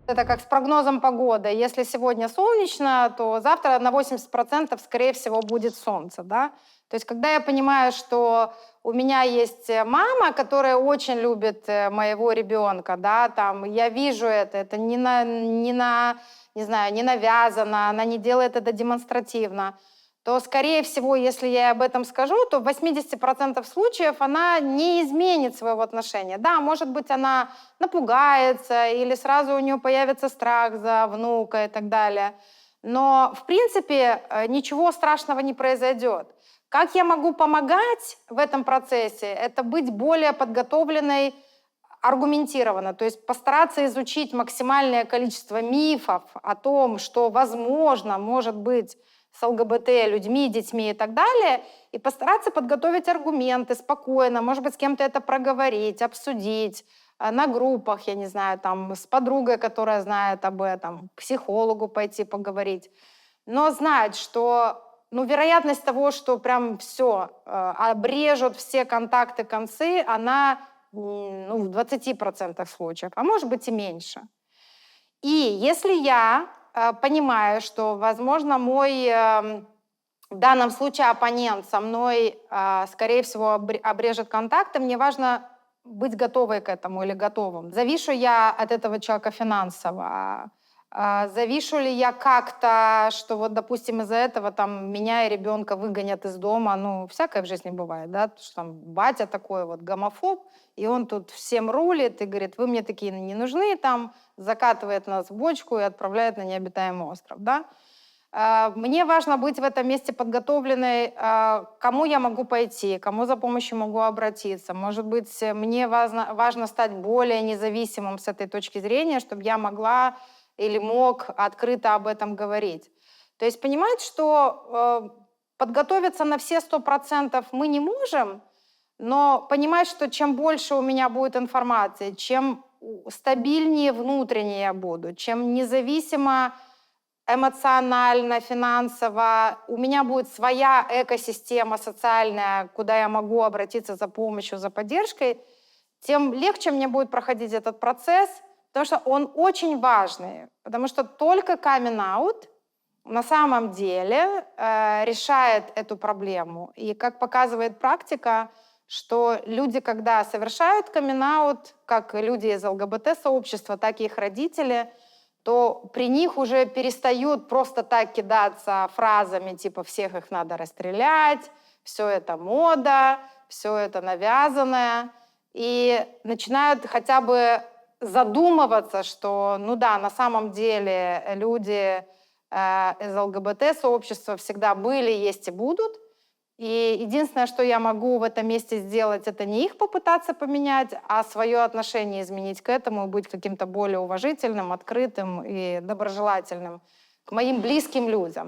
Это как с прогнозом погоды. Если сегодня солнечно, то завтра на 80% скорее всего будет солнце, да? То есть когда я понимаю, что у меня есть мама, которая очень любит моего ребенка, да, там, я вижу это не знаю, не навязано, она не делает это демонстративно, то, скорее всего, если я ей об этом скажу, то в 80% случаев она не изменит своего отношения. Да, может быть, она напугается или сразу у нее появится страх за внука и так далее. Но, в принципе, ничего страшного не произойдет. Как я могу помогать в этом процессе? Это быть более подготовленной аргументированно, то есть постараться изучить максимальное количество мифов о том, что возможно, может быть с ЛГБТ людьми, детьми и так далее, и постараться подготовить аргументы спокойно, может быть, с кем-то это проговорить, обсудить, на группах, я не знаю, там, с подругой, которая знает об этом, к психологу пойти поговорить. Но знать, что ну, вероятность того, что прям все, обрежут все контакты, концы, она ну, в 20% случаев, а может быть и меньше. И если я понимаю, что, возможно, мой в данном случае оппонент со мной, скорее всего, обрежет контакты, мне важно быть готовой к этому или готовым. Завишу я от этого человека финансово? Завишу ли я как-то, что вот, допустим, из-за этого там меня и ребенка выгонят из дома? Ну, всякое в жизни бывает, да, что там батя такой вот гомофоб, и он тут всем рулит и говорит, вы мне такие не нужны, там, закатывает нас в бочку и отправляет на необитаемый остров, да. Мне важно быть в этом месте подготовленной, кому я могу пойти, кому за помощью могу обратиться. Может быть, мне важно стать более независимым с этой точки зрения, чтобы я могла или мог открыто об этом говорить. То есть понимать, что подготовиться на все 100% мы не можем, но понимать, что чем больше у меня будет информации, чем стабильнее внутренне я буду, чем независимо эмоционально, финансово, у меня будет своя экосистема социальная, куда я могу обратиться за помощью, за поддержкой, тем легче мне будет проходить этот процесс, потому что он очень важный, потому что только камин-аут на самом деле решает эту проблему. И как показывает практика, что люди, когда совершают камин-аут, как люди из ЛГБТ-сообщества, так и их родители, то при них уже перестают просто так кидаться фразами типа «всех их надо расстрелять», «все это мода», «все это навязанное», и начинают хотя бы задумываться, что, ну да, на самом деле люди из ЛГБТ-сообщества всегда были, есть и будут. И единственное, что я могу в этом месте сделать, это не их попытаться поменять, а свое отношение изменить к этому, быть каким-то более уважительным, открытым и доброжелательным к моим близким людям.